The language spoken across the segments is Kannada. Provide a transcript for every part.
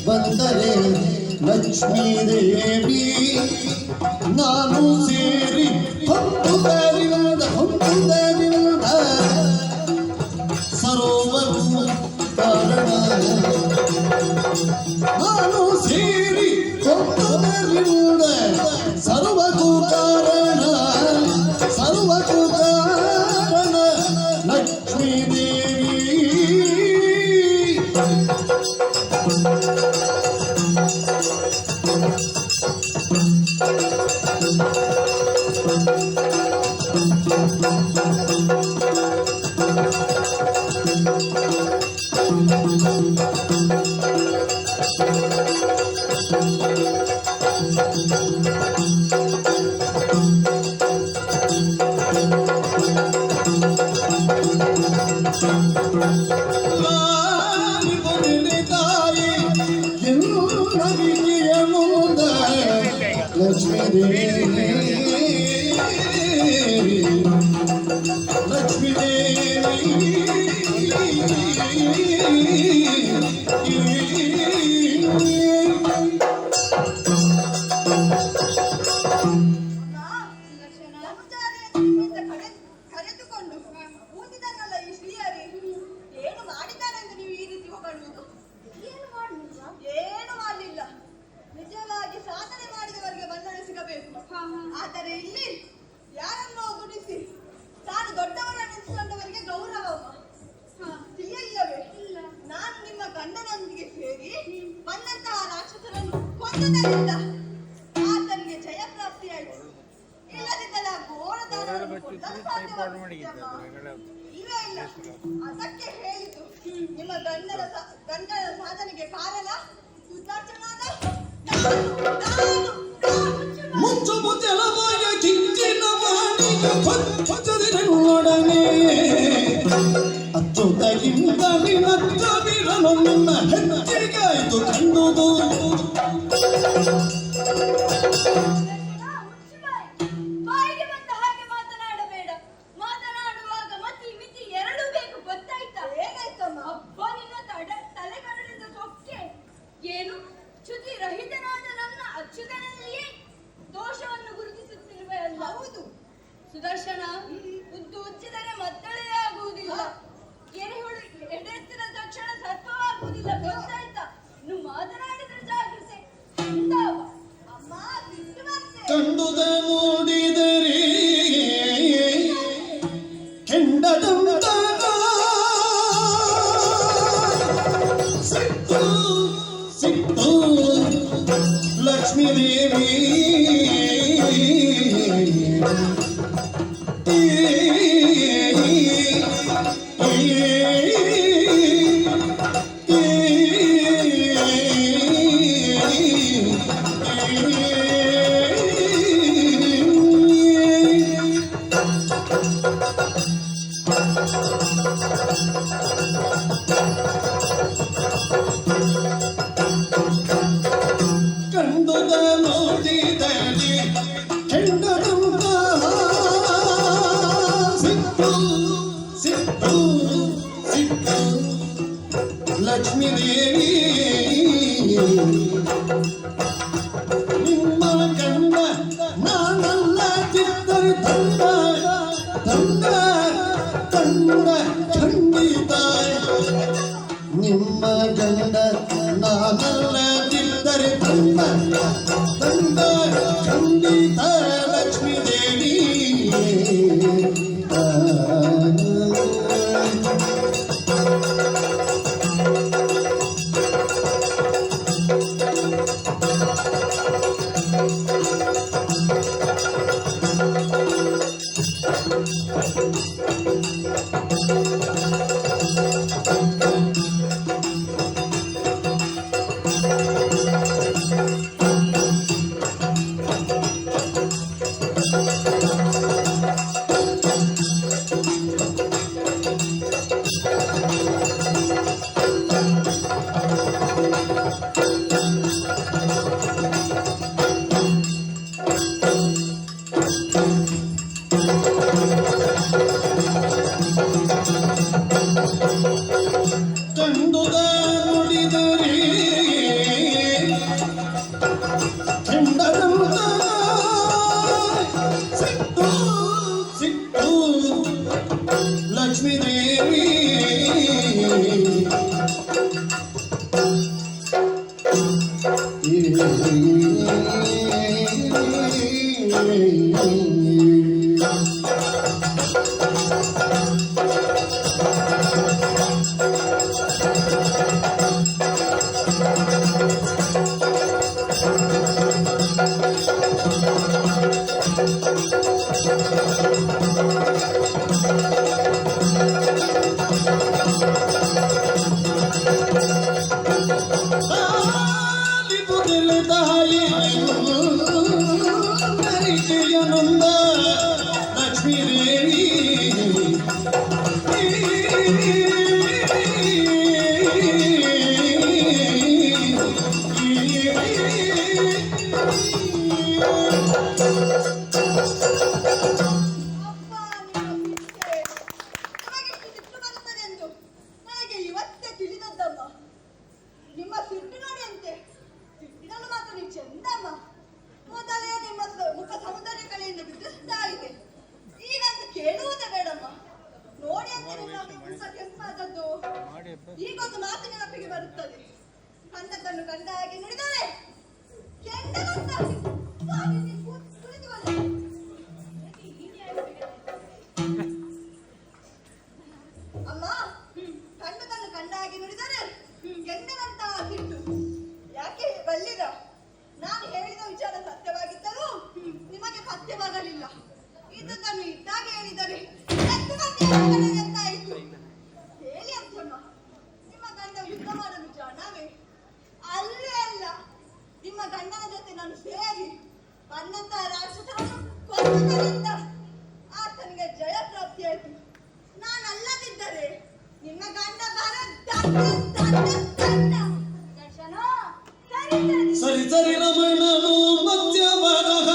ಬಂದರೆ ಲಕ್ಷ್ಮೀ ದೇವಿ ನಾನು ಸೇರಿ ಹೊಂದುವುದರಿಂದ ಸರೋವರ ಕಾರಣ ನಾನು ಸೇರಿ ಹೊಂದುವುದರಿಂದ ಸರ್ವಕ್ಕೂ ಕಾರಣ ಲಕ್ಷ್ಮೀ ದೇವಿ. ಲಕ್ಷ್ಮೀ ದೇವಿ ಲಕ್ಷ್ಮೀ ದೇವಿ ಕರೆದುಕೊಂಡು ಊದಿದನಲ್ಲ ಈ ಶ್ರೀಹರಿ. ಏನು ಮಾಡಿದ್ದಾನೆಂದು ನೀವು ಈ ರೀತಿ ಹೊಗಳುವುದು? ಏನು ಮಾಡಲಿಲ್ಲ. ನಿಜವಾಗಿ ಸಾಧನೆ ಮಾಡಿದವರಿಗೆ ಬಂಧನ ಸಿಗಬೇಕು. ಆದರೆ ಇಲ್ಲಿ ಯಾರನ್ನೋ ಗುಣಿಸಿ ತಾನು ದೊಡ್ಡವರನ್ನಿಸಿಕೊಂಡವರಿಗೆ ಗೌರವಮ್ಮ ತಿಳಿಯಲಿಲ್ಲವೇ? ನಾನು ನಿಮ್ಮ ಗಂಡನೊಂದಿಗೆ ಸೇರಿ ಬಂದಂತಹ ರಾಕ್ಷಸರನ್ನು ಕೊಂದುದರಿಂದ ಆತನಿಗೆ ಜಯ ಪ್ರಾಪ್ತಿಯಾಯಿತು. ಇಲ್ಲದಿದ್ದರೆ ಆ ಘೋರದಾನವನ್ನು ಕೊಲ್ಲಲು ಸಾಧ್ಯವಾಗುತ್ತಿಲ್ಲ. ಅದಕ್ಕೆ ಹೇಳಿತು ನಿಮ್ಮ ಗಂಡನ ಸಾಧನೆಗೆ ಕಾರಣ ಸುದರ್ಶನಾದ ಮುಚ್ಚು ಮುಚ್ಚಲವಾಯ ಕಿಂಚಿನ ವಾಣಿಗೆ ಅಚ್ಚುತಗಿಂತ ವಿನತ್ತ ಬಿರನು ನಿನ್ನ ಹೆಜ್ಜೆಗಾಯ್ತು ಕಂಡುದು. ಬಾಯಿಗೆ ಬಂದ ಹಾಗೆ ಮಾತನಾಡಬೇಡ. ಮಾತನಾಡುವಾಗ ಮತಿ ಮಿತಿ ಎರಡೂ ಬೇಕು, ಗೊತ್ತಾಯ್ತಾ? ಹೇಗಾಯ್ತಮ್ಮ? ಅಬ್ಬ ನಿನ್ನ ತಲೆಗರಳಿದ ಸೊಕ್ಕೆ ಏನು? ಚ್ಯುತಿ ರಹಿತನಾದ ನನ್ನ ಅಚ್ಯುತನಲ್ಲಿಯೇ ದೋಷವನ್ನು ಗುರುತಿಸುತ್ತಿರುವೆ ಅಲ್ಲ? ಹೌದು ಸುದರ್ಶನ, ಉಜ್ಜಿದರೆ ಮತ್ತಳೆ ಆಗುವುದಿಲ್ಲ, ಎಡೆತ್ತಿದ ತಕ್ಷಣ ಸರ್ಪವಾಗುವುದಿಲ್ಲ, ಗೊತ್ತಾಯ್ತಾ? ಇನ್ನು ಮಾತನಾಡಿದ್ರೆ ಜಾಗ್ರತೆ. ಅಮ್ಮ ಬಿಟ್ಟು ಬರ್ತೇನೆ. ಕಂಡುದ ನೋಡಿದರೆ ಕೆಂಡದಂತ ಸಿಕ್ತು ಲಕ್ಷ್ಮೀ ದೇವಿ ಕಂಡುದ ನೋಡಿದಲ್ಲಿ ಕೆಂಡದಂತ ಸಿಕ್ತು ಲಕ್ಷ್ಮೀ ದೇವಿ ನಿಮ್ಮ ಗಂಡ ನಾನಲ್ಲದಿದ್ದರೆ ತಂಡ ಖಂಡಿತ. ನಿಮ್ಮ ಗಂಡ ನಾನಲ್ಲದಿದ್ದರೆ ತಂಡ ಖಂಡಿತ ಲಕ್ಷ್ಮೀ ದೇವಿ. ಕಂಡುಗ ನುಡಿದರೆ ಚಂಡದಂತ ಸಿಟ್ಟು ಸಿಟ್ಟು ಲಕ್ಷ್ಮೀ ದೇವಿ ನೊಂದ ಲಕ್ಷ್ಮೀ ದೇವಿ ಅಪ್ಪ, ನಿಮ್ಮ ಸಿಟ್ಟೆ ನಿಮಗೆಷ್ಟು ಸಿಟ್ಟು ಬರುತ್ತದೆ ಎಂದು ನನಗೆ ಇವತ್ತೇ ತಿಳಿದದ್ದಮ್ಮ. ನಿಮ್ಮ ಸಿಟ್ಟು ನೋಡಿ ಅಂತೆ, ಸಿಟ್ಟಿನಲ್ಲೂ ಮಾತ್ರ ನೀವು ಚೆಂದಮ್ಮ. ಮೊದಲೇ ನಿಮ್ಮ ಮುಖ ಸೌಂದರ್ಯ ಕಲೆಯಿಂದ ಬಿಡಿಸ್ತಾ ಇದೆ, ಈಗಂತ ಕೇಳುವುದೇ ಬೇಡಮ್ಮ. ನೋಡಿ ಅಂತ ನಿಮ್ಮ ಮುಖ ಕೆಂಪಾದದ್ದು ಈಗೊಂದು ಮಾತು ನೆನಪಿಗೆ ಬರುತ್ತದೆ. ಕಂಡದ್ದನ್ನು ಕಂಡ ಹಾಗೆ ನುಡಿದರೆ ಕೆಂಡದಂತ ಸ್ವಾಮಿ, ನೀವು ಕುಳಿತುಕೊಳ್ಳಿ. ಅಮ್ಮ, ಕಂಡದನ್ನು ಕಂಡ ಹಾಗೆ ನುಡಿದರೆ ಕೆಂಡದಂತಹ ಸಿಟ್ಟು ಯಾಕೆ ಬಲ್ಲಿರ? ನಾನು ಹೇಳಿದ ವಿಚಾರ ಸತ್ಯವಾಗಿದ್ದರೂ ನಿಮಗೆ ಪಥ್ಯವಾಗಲಿಲ್ಲ. ಇದನ್ನು ಇದ್ದಾಗೆ ಹೇಳಿದರೆ ಎಂತಾಯಿತು? ಹೇಳಿ ಅಂತಮ್ಮ, ನಿಮ್ಮ ಗಂಡ ಯುದ್ಧ ಮಾಡಲು ಜಾಣವೇ? ಅಲ್ಲೇ ಅಲ್ಲ, ನಿಮ್ಮ ಗಂಡನ ಜೊತೆ ನಾನು ಸೇರಿ ಬಂದಂತಹ ರಾಕ್ಷಸರನ್ನು ಕೊಂದುದರಿಂದ ಆತನಿಗೆ ಜಯ ಪ್ರಾಪ್ತಿಯಾಯಿತು. ನಾನಲ್ಲದಿದ್ದರೆ ನಿಮ್ಮ ಗಂಡ ಬರ ದರ್ಶನ ಸರಿ ಸರಿ ರಮಣನು ಮಧ್ಯ ಬರಹ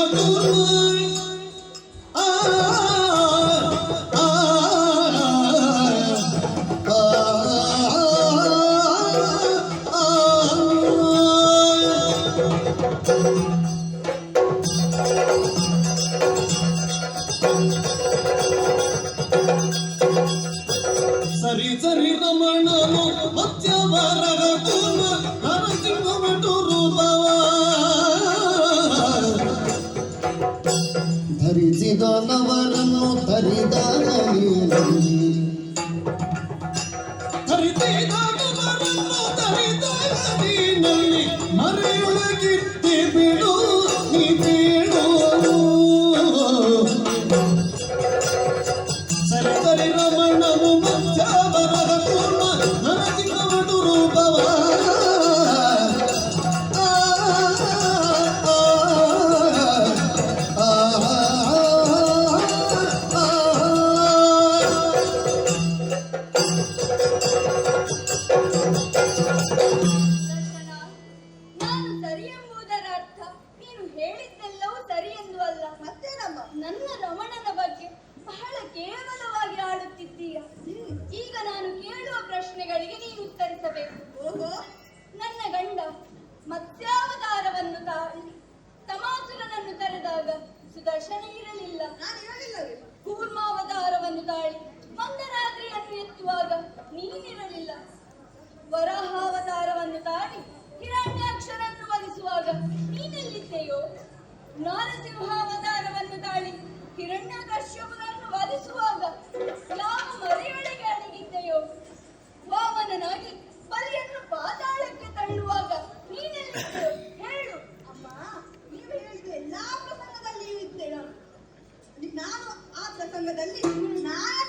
ಸರಿ ಸರಿ ರಮಣನು ಮಧ್ಯ ಬರಹ ನರಸಿಂಹಮಟು ರೂಪವ ಧರಿಸಿದವರನ್ನು ಧರಿದವರನ್ನು ಧರಿದವರನ್ನು ಮರೆಯೊಳಗಿದ್ದೆ ಬಿಡು ನೀ ಬೇಡು. ಸರಿ ಸರಿ ರಮಣನು ಮಧ್ಯ ಬರಹ ಪೂರ್ಣ ನರಸಿಂಹಮಟು ರೂಪವ ನಾನು ಸರಿ ಎಂಬುದರ ಅರ್ಥ ನೀನು ಹೇಳಿದ್ದೆಲ್ಲವೂ ಸರಿ ಎಂದು ಅಲ್ಲ. ಮತ್ತೇನಮ್ಮ? ನನ್ನ ರಮಣನ ಬಗ್ಗೆ ಬಹಳ ಕೇವಲವಾಗಿ ಆಡುತ್ತಿದ್ದೀಯ. ಈಗ ನಾನು ಕೇಳುವ ಪ್ರಶ್ನೆಗಳಿಗೆ ನೀನು ಉತ್ತರಿಸಬೇಕು. ಓಹೋ, ನನ್ನ ಗಂಡ ಮತ್ಸ್ಯಾವತಾರವನ್ನು ತಾಳಿ ತಮಾಸುರನನ್ನು ಕರೆದಾಗ ಸುದರ್ಶನ ಇರಲಿಲ್ಲ. ನಾನು ಇರಲಿಲ್ಲವೇ? ಕೂರ್ಮಾವತಾರವನ್ನು ತಾಳಿ ಮಂದರಾತ್ರಿಯನ್ನು ಎತ್ತುವಾಗ ನೀನಿರಲಿಲ್ಲ. ವರಾಹಾವತಾರವನ್ನು ತಾಳಿ ಹಿರಣ್ಯಾಕ್ಷರನ್ನು ವಧಿಸುವಾಗ ನೀನೆಲ್ಲಿದ್ದೆಯೋ? ನಾರಸಿಂಹಾವತಾರವನ್ನು ತಾಳಿ ಹಿರಣ್ಯಕಶ್ಯಪನನ್ನು ವಧಿಸುವಾಗ ಯಾವ ಮರೆಯೊಳಗೆ ಅಡಗಿದ್ದೆಯೋ? ವಾಮನನಾಗಿ ಬಲಿಯನ್ನು ಪಾತಾಳಕ್ಕೆ ತಳ್ಳುವಾಗ ನೀನೆಲ್ಲಿದ್ದೆಯೋ? ಹೇಳು ಅಮ್ಮ. ನೀವು ಹೇಳಿದ ಎಲ್ಲಾ ಪ್ರಸಂಗದಲ್ಲಿಯೂ ಇದ್ದೆ ನಾನು. ಆ ಪ್ರಸಂಗದಲ್ಲಿ ನಾನು